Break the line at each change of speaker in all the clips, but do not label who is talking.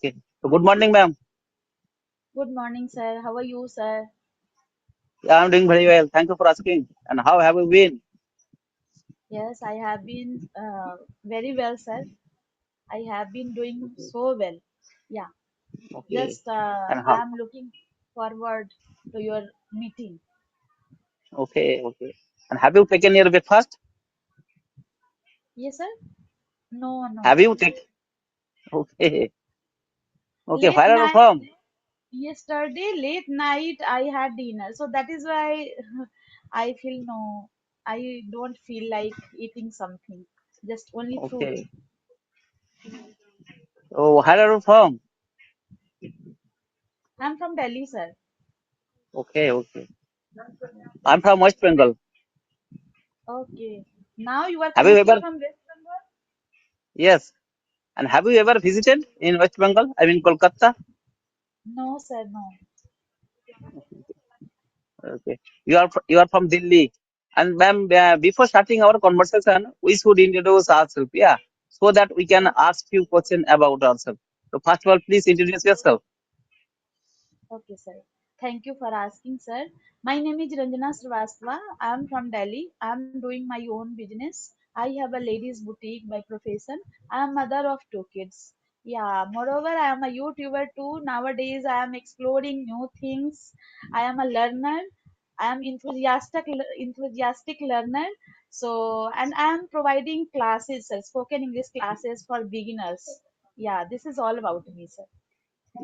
Okay. So good morning, ma'am.
Good morning, sir. How are you, sir?
Yeah, I'm doing very well. Thank you for asking. And how have you been?
Yes, I have been very well, sir. I have been doing so well. Yeah,
Okay.
just
And
I
how?
am looking forward to your meeting.
Okay, okay. And have you taken your breakfast?
Yes, sir? No,
Have
no.
you taken? Okay. Okay.
Late
Where are you
night,
from?
yesterday, late night, I had dinner. So that is why I feel no, I don't feel like eating something. Just only fruit.
Okay. Oh, where are you from?
I'm from Delhi, sir.
Okay, okay. I'm from West Bengal.
Okay. Now you are
Have you
connecting
ever?
from West Bengal?
Yes. And have you ever visited in West Bengal? I mean, Kolkata.
No, sir, no.
Okay. You are from Delhi. And ma'am, before starting our conversation, we should introduce ourselves. Yeah. So that we can ask few questions about ourselves. So first of all, please introduce yourself.
Okay, sir. Thank you for asking, sir. My name is Ranjana Srivastava. I am from Delhi. I am doing my own business. I have a ladies boutique by profession. I am mother of two kids. Yeah, moreover, I am a YouTuber too. Nowadays, I am exploring new things. I am a learner. I am enthusiastic learner. So, and I am providing classes, sir, spoken English classes for beginners. Yeah, this is all about me, sir.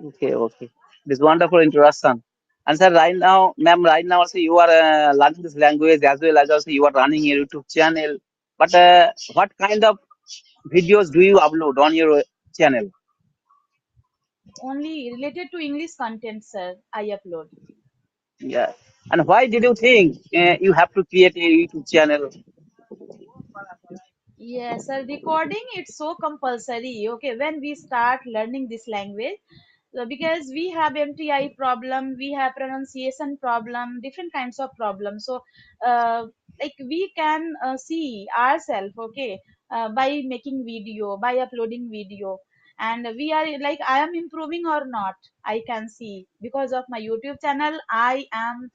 Okay, okay. This wonderful introduction. And sir, right now, ma'am, right now also you are learning this language as well as also you are running a YouTube channel. But what kind of videos do you upload on your channel?
Only related to English content, sir, I upload.
Yeah. And why did you think you have to create a YouTube channel?
Yes, sir, recording it's so compulsory. Okay, when we start learning this language, because we have MTI problem, we have pronunciation problem, different kinds of problems. So, like we can see ourselves, okay, by making video, by uploading video, and we are like I am improving or not. I can see because of my YouTube channel. I am,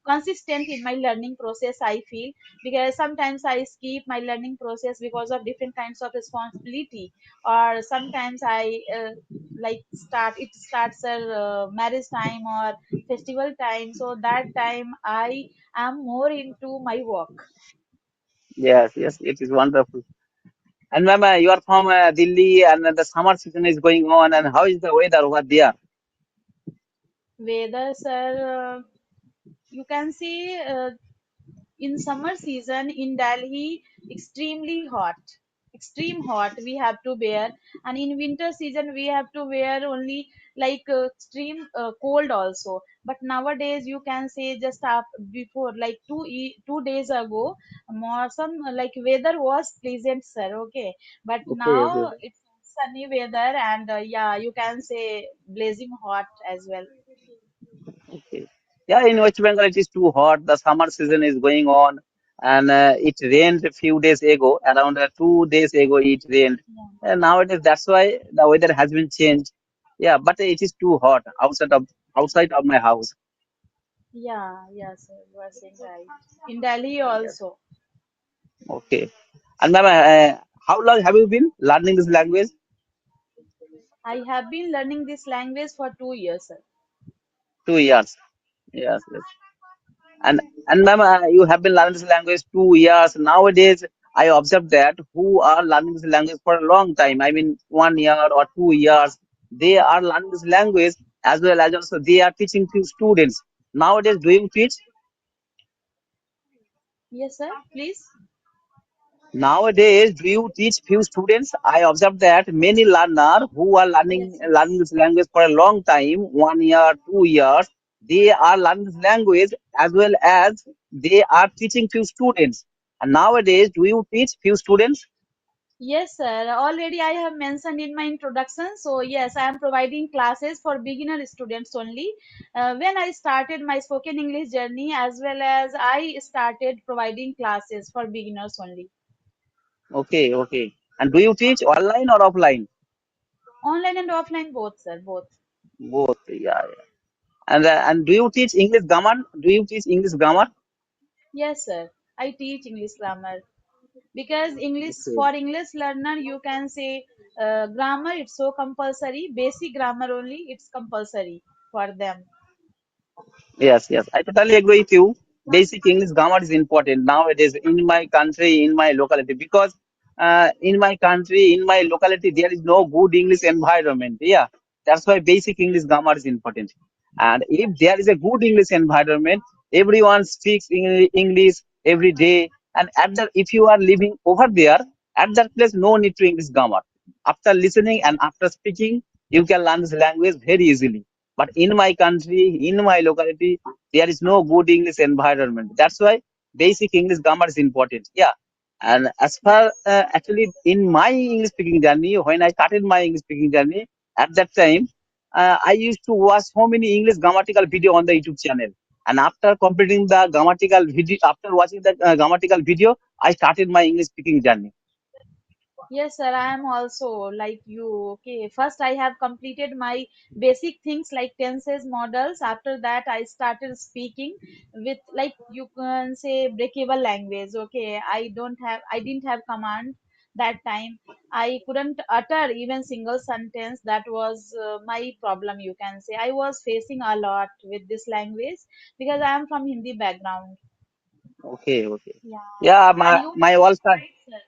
consistent in my learning process. I feel because sometimes I skip my learning process because of different kinds of responsibility, or sometimes I like it starts at marriage time or festival time, so that time I am more into my work.
Yes, yes, it is wonderful. And ma'am, you are from Delhi and the summer season is going on. And how is the weather over there?
Whether sir, you can see in summer season in Delhi extremely hot, extreme hot we have to bear, and in winter season we have to wear only like extreme cold also. But nowadays you can say just up before like 2 days ago, more some like weather was pleasant, sir. Okay, but
Okay,
now
okay.
it's sunny weather, and yeah, you can say blazing hot as well.
Okay. Yeah, in West Bengal it is too hot. The summer season is going on, and it rained a few days ago. Around 2 days ago, it rained.
Yeah,
And nowadays, that's why the weather has been changed. Yeah, but it is too hot outside of my house.
yeah, yeah, sir, you are saying right. In Delhi
Yes.
also.
Okay. And ma'am, how long have you been learning this language?
I have been learning this language for 2 years, sir.
2 years. Yes, yes. And and ma'am, you have been learning this language 2 years. Nowadays, I observe that who are learning this language for a long time. I mean, 1 year or 2 years, they are learning this language as well as also they are teaching to students. Nowadays, do you teach?
Yes, sir, please.
Nowadays, do you teach few students? I observe that many learner who are learning
Yes,
learning
yes.
this language for a long time, 1 year, 2 years, they are learning this language as well as they are teaching few students. And nowadays, do you teach few students?
Yes, sir. Already I have mentioned in my introduction. So, yes, I am providing classes for beginner students only. When I started my spoken English journey, as well as I started providing classes for beginners only.
Okay, okay. And do you teach online or offline?
Online and offline both, sir, both.
Both. Yeah, yeah. And do you teach English grammar? Do you teach English grammar?
Yes, sir. I teach English grammar because English
Okay.
for English learner you can say grammar it's so compulsory. Basic grammar only it's compulsory for them.
Yes, yes, I totally agree with you. Basic English grammar is important nowadays in my country, in my locality, because in my country, in my locality, there is no good English environment. Yeah, that's why basic English grammar is important. And if there is a good English environment, everyone speaks English every day. And at that, if you are living over there, at that place, no need to English grammar. After listening and after speaking, you can learn this language very easily. But in my country, in my locality, there is no good English environment. That's why basic English grammar is important. Yeah. And as far actually in my English speaking journey, when I started my English speaking journey, at that time, I used to watch so many English grammatical video on the YouTube channel. And after completing the grammatical video, after watching the grammatical video, I started my English speaking journey.
Yes, sir, I am also like you. Okay, first I have completed my basic things like tenses, models. After that, I started speaking with like you can say breakable language. Okay, I didn't have command that time. I couldn't utter even single sentence. That was my problem. You can say I was facing a lot with this language because I am from Hindi background.
Okay, okay.
Yeah,
Yeah,
and
my
you are
my all
saying
start.
right, sir.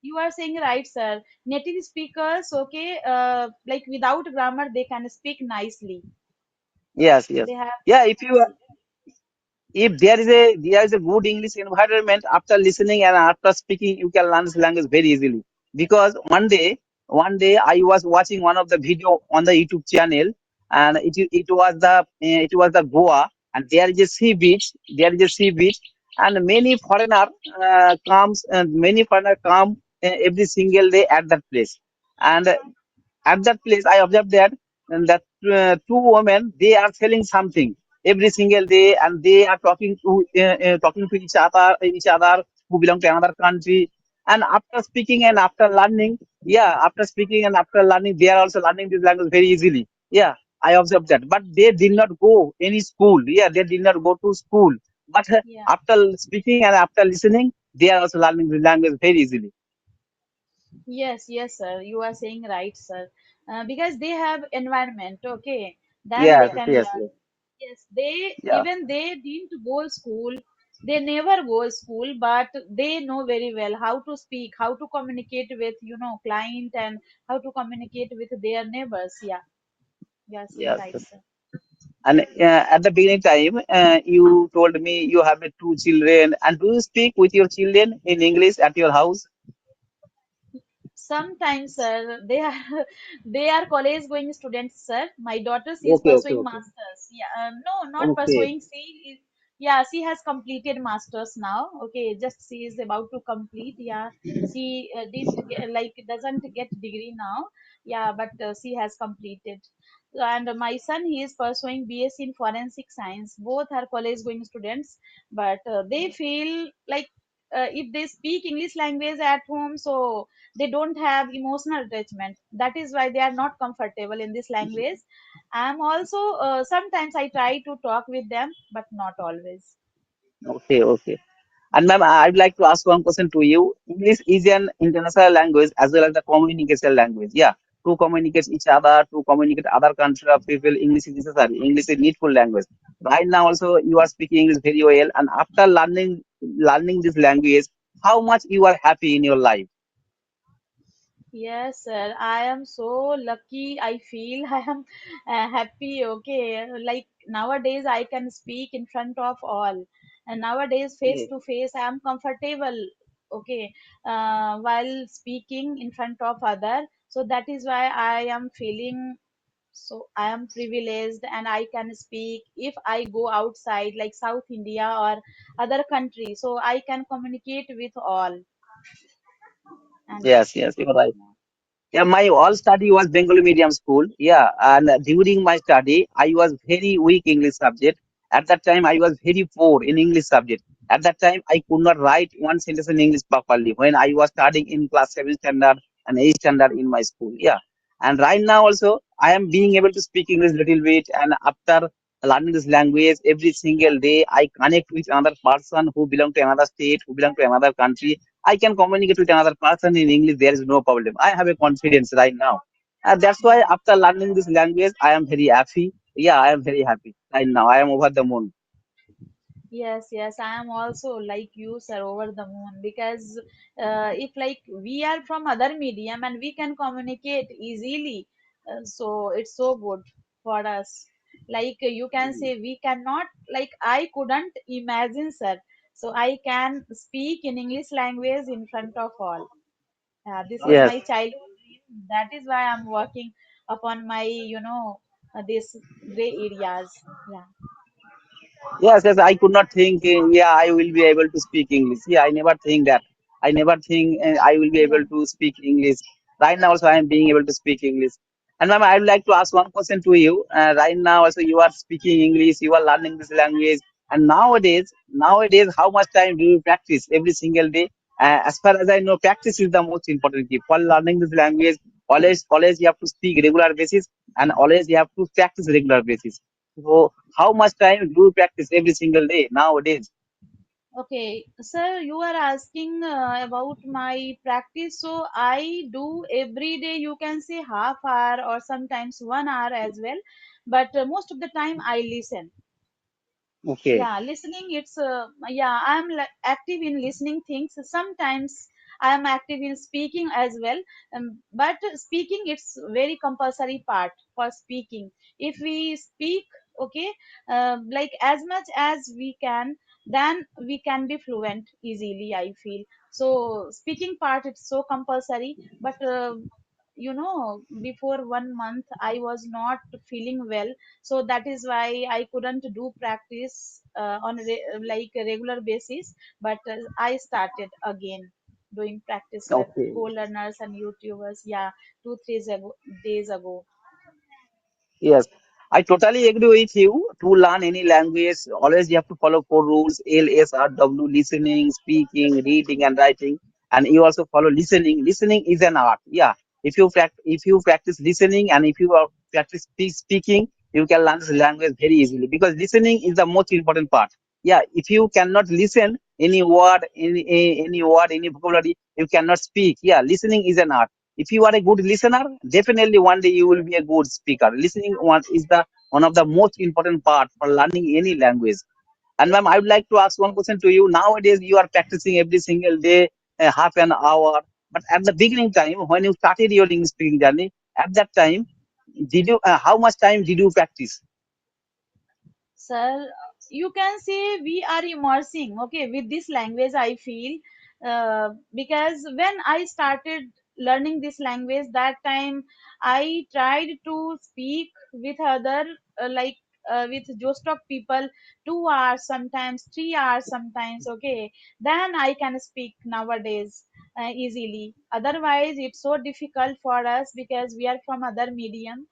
You are saying right, sir. Native speakers, okay, like without grammar, they can speak nicely.
Yes, yes.
They have
Yeah, if there is a good English environment, after listening and after speaking, you can learn this language very easily. Because one day I was watching one of the video on the YouTube channel, and it was the Goa, and there is a sea beach. There is a sea beach, and many foreigner come every single day at that place. And at that place I observed that two women, they are selling something every single day, and they are talking to each other who belong to another country. And after speaking and after learning, yeah, after speaking and after learning, they are also learning this language very easily. Yeah, I observed that, but they did not go any school. Yeah, they did not go to school, but
yeah.
after speaking and after listening, they are also learning the language very easily.
Yes, yes, sir. You are saying right, sir. Because they have environment, okay, then they
Yes,
can
yes,
learn.
yes.
Yes, they
Yeah.
even they didn't go school. They never go school, but they know very well how to speak, how to communicate with client, and how to communicate with their neighbors. Yeah, you are saying
Yes,
right,
yes.
sir.
And at the beginning time, you told me you have two children. And do you speak with your children in English at your house?
Sometimes, sir, they are they are college going students, sir. My daughter, she is
Okay, okay,
pursuing
okay.
masters. Yeah, no, not
Okay.
pursuing. Yeah, she has completed masters now. Okay, just she is about to complete. Yeah, she didn't get, like doesn't get degree now. Yeah, but she has completed. And my son, he is pursuing BSc in forensic science. Both are college going students, but they feel like if they speak English language at home, so they don't have emotional attachment. That is why they are not comfortable in this language. I'm also sometimes I try to talk with them, but not always.
Okay, okay. And ma'am, I'd like to ask one question to you. English is an international language as well as the communication language. Yeah, to communicate each other, to communicate other country of people, English is necessary. English is needful language. Right now, also you are speaking English very well, and after learning this language, how much you are happy in your life?
Yes, sir. I am so lucky. I feel I am happy. Okay. Like nowadays, I can speak in front of all. And nowadays, face
Okay.
to face, I am comfortable. Okay. While speaking in front of other. So that is why I am feeling so I am privileged and I can speak if I go outside like South India or other countries. So I can communicate with all. And
Yes, yes, you're right. Yeah, my all study was Bengali medium school. Yeah, and during my study, I was very weak English subject. At that time, I was very poor in English subject. At that time, I could not write one sentence in English properly when I was studying in class 7 standard and 8 standard in my school. Yeah, And right now also I am being able to speak English little bit, and after learning this language every single day I connect with another person who belong to another state, who belong to another country. I can communicate with another person in English. There is no problem. I have a confidence right now. That's why after learning this language I am very happy. Yeah, I am very happy right now. I am over the moon.
Yes, yes, I am also like you, sir, over the moon, because if like we are from other medium and we can communicate easily, so it's so good for us. Like you can say we cannot, like I couldn't imagine, sir. So I can speak in English language in front of all. This is
Yes.
my childhood dream. That is why I'm working upon my, this gray areas. Yeah.
Yes, yes, I could not think, yeah, I will be able to speak English. Yeah, I never think that. I never think I will be
Yeah.
able to speak English. Right now, also, I am being able to speak English. And ma'am, I would like to ask one question to you. Right now, also, you are speaking English, you are learning this language. And nowadays, how much time do you practice every single day? As far as I know, practice is the most important key for learning this language. Always, you have to speak regular basis, and always you have to practice regular basis. So, how much time do you practice every single day nowadays?
Okay, sir, you are asking about my practice. So I do every day, you can say half hour or sometimes 1 hour as well. But most of the time I listen.
Okay,
Yeah, listening, it's yeah, I'm active in listening things. Sometimes I am active in speaking as well. But speaking, it's very compulsory part for speaking. If we speak, okay, like as much as we can, then we can be fluent easily, I feel. So speaking part, it's so compulsory. But before 1 month I was not feeling well, so that is why I couldn't do practice on like a regular basis. But I started again doing practice with
okay.
co-learners and YouTubers, yeah, 2 3 days ago.
Yes, I totally agree with you. To learn any language, always you have to follow four rules: L, S, R, W: listening, speaking, reading, and writing. And you also follow listening. Listening is an art. Yeah, if you practice listening, and if you practice speaking, you can learn this language very easily, because listening is the most important part. Yeah, if you cannot listen any word, any vocabulary, you cannot speak. Yeah, listening is an art. If you are a good listener, definitely one day you will be a good speaker. Listening is the one of the most important part for learning any language. And ma'am, I would like to ask one question to you. Nowadays you are practicing every single day, half an hour. But at the beginning time, when you started your English speaking journey, at that time, did you how much time did you practice?
Sir, you can say we are immersing, okay, with this language, I feel. Because when I started learning this language, that time I tried to speak with other, like with Jostock people, 2 hours, sometimes 3 hours, sometimes, okay. Then I can speak nowadays easily. Otherwise, it's so difficult for us because we are from other medium.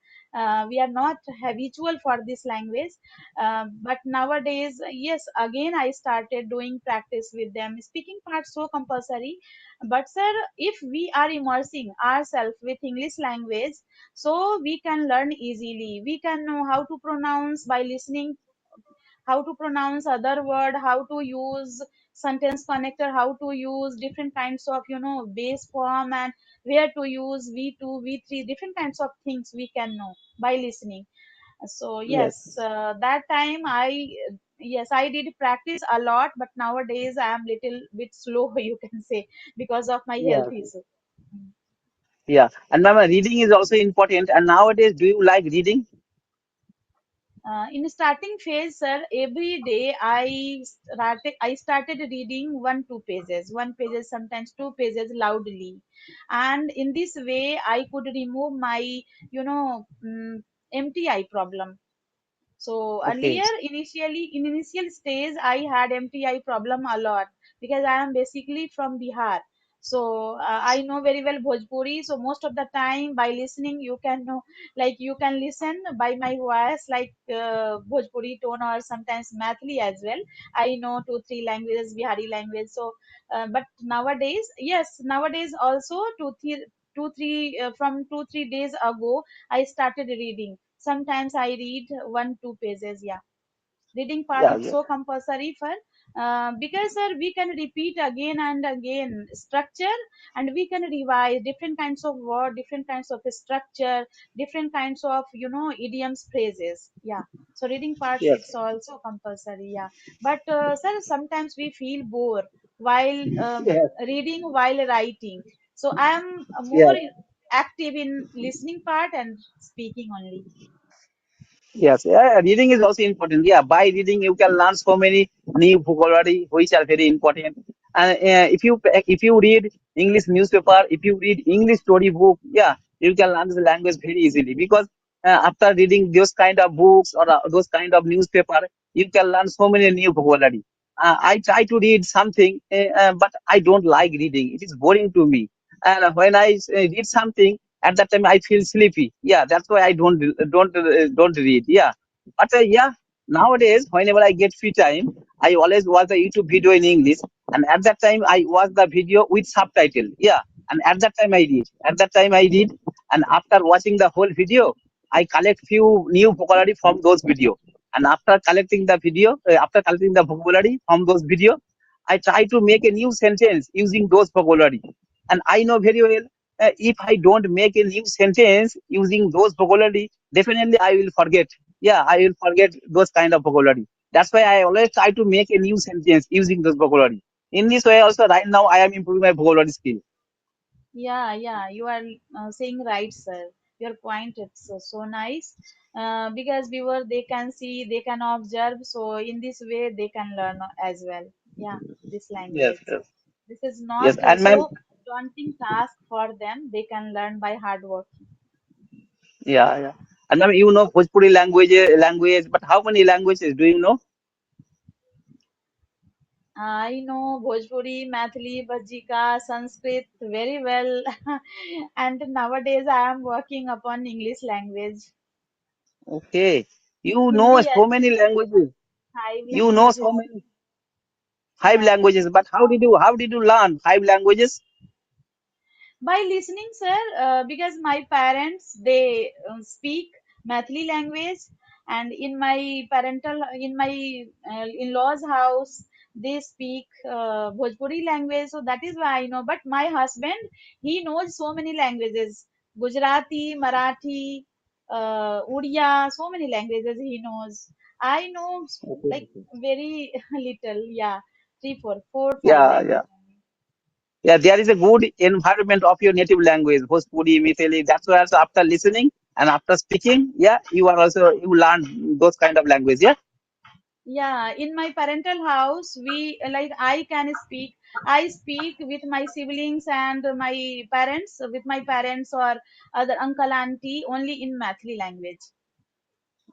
We are not habitual for this language. But nowadays, yes, again I started doing practice with them. Speaking part so compulsory. But sir, if we are immersing ourselves with English language, so we can learn easily. We can know how to pronounce by listening, how to pronounce other word, how to use sentence connector, how to use different kinds of base form, and where to use v2 v3, different kinds of things we can know by listening. So yes,
Yes,
that time yes, I did practice a lot, but nowadays I am little bit slow, you can say, because of my health
yes,
issue.
yeah. And ma'am, reading is also important. And nowadays, do you like reading?
In starting phase, sir, every day I started reading 1 2 pages, 1 pages, sometimes 2 pages loudly. And in this way I could remove my MTI problem. So
Okay.
earlier, initially, in initial stage, I had MTI problem a lot because I am basically from Bihar. So I know very well Bhojpuri. So most of the time, by listening, you can know, like you can listen by my voice, like Bhojpuri tone or sometimes Mathili as well. I know 2 3 languages, Bihari language. So, but nowadays, yes, nowadays also 2 3. from 2 3 days ago I started reading. Sometimes I read 1 2 pages. Yeah, reading part
Yeah,
is
yeah,
so compulsory for because sir we can repeat again and again structure, and we can revise different kinds of word, different kinds of structure, different kinds of idioms, phrases. Yeah, so reading part
yes,
it's also compulsory. Yeah, but sir sometimes we feel bored while
yes,
reading while writing, so I am more
yes.
active in listening part and speaking only.
Yes, yeah, reading is also important. Yeah, by reading you can learn so many new vocabulary which are very important. And if you read English newspaper, if you read English story book, yeah, you can learn the language very easily because after reading those kind of books or those kind of newspaper, you can learn so many new vocabulary. I try to read something, but I don't like reading. It is boring to me. And when I read something at that time I feel sleepy. Yeah, that's why I don't read. Yeah, but yeah, nowadays whenever I get free time, I always watch the YouTube video in English, and at that time I watch the video with subtitle. Yeah, and at that time I read. At that time I read, and after watching the whole video, I collect few new vocabulary from those video. And after collecting the vocabulary from those video, I try to make a new sentence using those vocabulary. And I know very well if I don't make a new sentence using those vocabulary, definitely I will forget. Yeah, I will forget those kind of vocabulary. That's why I always try to make a new sentence using those vocabulary. In this way, also right now I am improving my vocabulary skill.
Yeah, yeah, you are saying right, sir. Your point is so nice. Because viewer they can see, they can observe, so in this way they can learn as well. Yeah, this
Yes,
language.
yes,
This is not
yes. And my
so daunting task for them. They can learn by hard work.
yeah, yeah. And ma'am, you know Bhojpuri language, but how many languages do you know?
I know Bhojpuri, Mathili, Bajika, Sanskrit very well, and nowadays I am working upon English language.
Okay, you know
Hindi
so
as
many languages.
5
So
languages.
many five
Yeah.
languages. But how did you learn five languages?
By listening, sir, because my parents they speak Mathili language, and in my in-laws house they speak Bhojpuri language, so that is why I know. But my husband, he knows so many languages: Gujarati, Marathi, Odia, so many languages he knows. I know
Okay,
like
okay.
very little. Yeah, three four five
Yeah, yeah.
language only.
Yeah, there is a good environment of your native language, Bhojpuri, Maithili. That's why also after listening and after speaking, yeah, you learn those kind of language. Yeah.
Yeah, in my parental house, we like I speak with my siblings and my parents, with my parents or other uncle, auntie, only in Mathili language.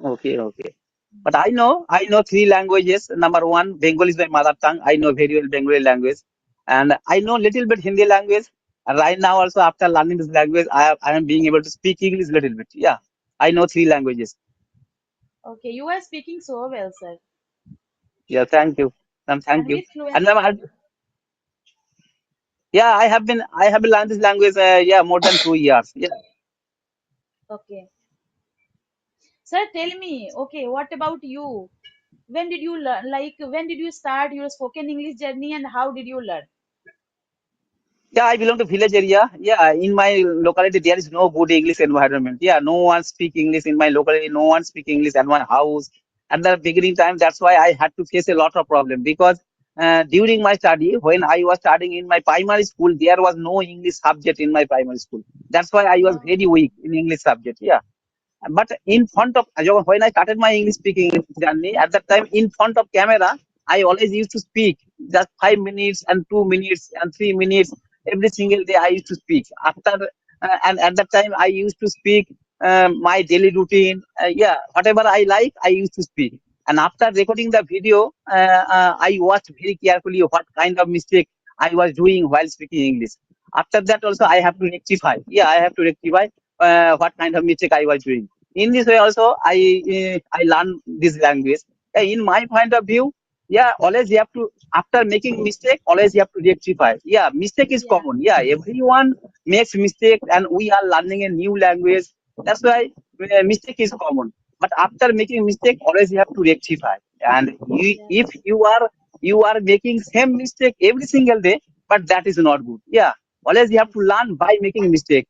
Okay, okay. But I know three languages. Number one, Bengali is my mother tongue. I know very well Bengali language, and I know little bit Hindi language. And right now, also after learning this language, I am being able to speak English little bit. Yeah, I know three languages.
Okay, you are speaking so well, sir.
Yeah, thank you. Thank
And
you.
with
And ma'am,
fluency.
yeah, I have been learning this language. Yeah, more than 2 years. Yeah.
Okay. Sir, tell me, okay, what about you? When did you learn, like, when did you start your spoken English journey and how did you learn?
Yeah, I belong to village area. Yeah, in my locality there is no good English environment. Yeah, no one speak English in my locality. No one speak English at my house. At the beginning time, that's why I had to face a lot of problem because during my study, when I was studying in my primary school, there was no English subject in my primary school. That's why I was
Oh,
very weak in English subject. Yeah, but in front of when I started my English speaking journey, at that time in front of camera, I always used to speak just 5 minutes and 2 minutes and 3 minutes every single day. I used to speak after, and at that time I used to speak my daily routine. Yeah, whatever I like, I used to speak. And after recording the video, I watched very carefully what kind of mistake I was doing while speaking English. After that, also I have to rectify. Yeah, I have to rectify what kind of mistake I was doing. In this way also I learn this language. In my point of view, Yeah, always you have to, after making mistake, always you have to rectify. Yeah, mistake is
Yeah.
common. Yeah, everyone makes mistake, and we are learning a new language. That's why mistake is common. But after making mistake, always you have to rectify. And if
Yes.
you are making same mistake every single day, but that is not good. Yeah, always you have to
Yes.
learn by making mistake.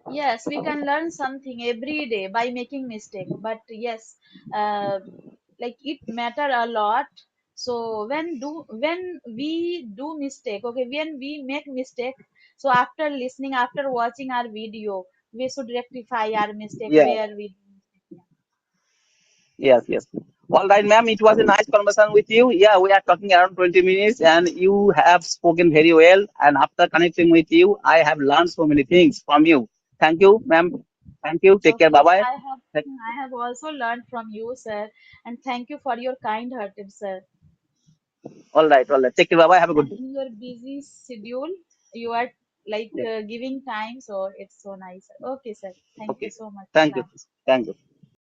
Yes, we can learn something every day by making mistake. But yes, uh, like it matter a lot. So when we do mistake, okay, when we make mistake, so after listening, after watching our video, we should rectify our mistake
Yeah.
where we do mistake.
Yes, yes. All right, ma'am. It was a nice conversation with you. Yeah, we are talking around 20 minutes, and you have spoken very well. And after connecting with you, I have learned so many things from you. Thank you, ma'am. Thank you. Take care. Bye
Okay,
bye.
I have also learned from you, sir, and thank you for your kind-hearted, sir.
All right, all right. Take care. Bye bye. Have a good
And
day.
in your busy schedule, you are like
Yes.
giving time, so it's so nice. Okay, sir. Thank you
Okay.
so much.
Thank you.
Bye.
Thank you.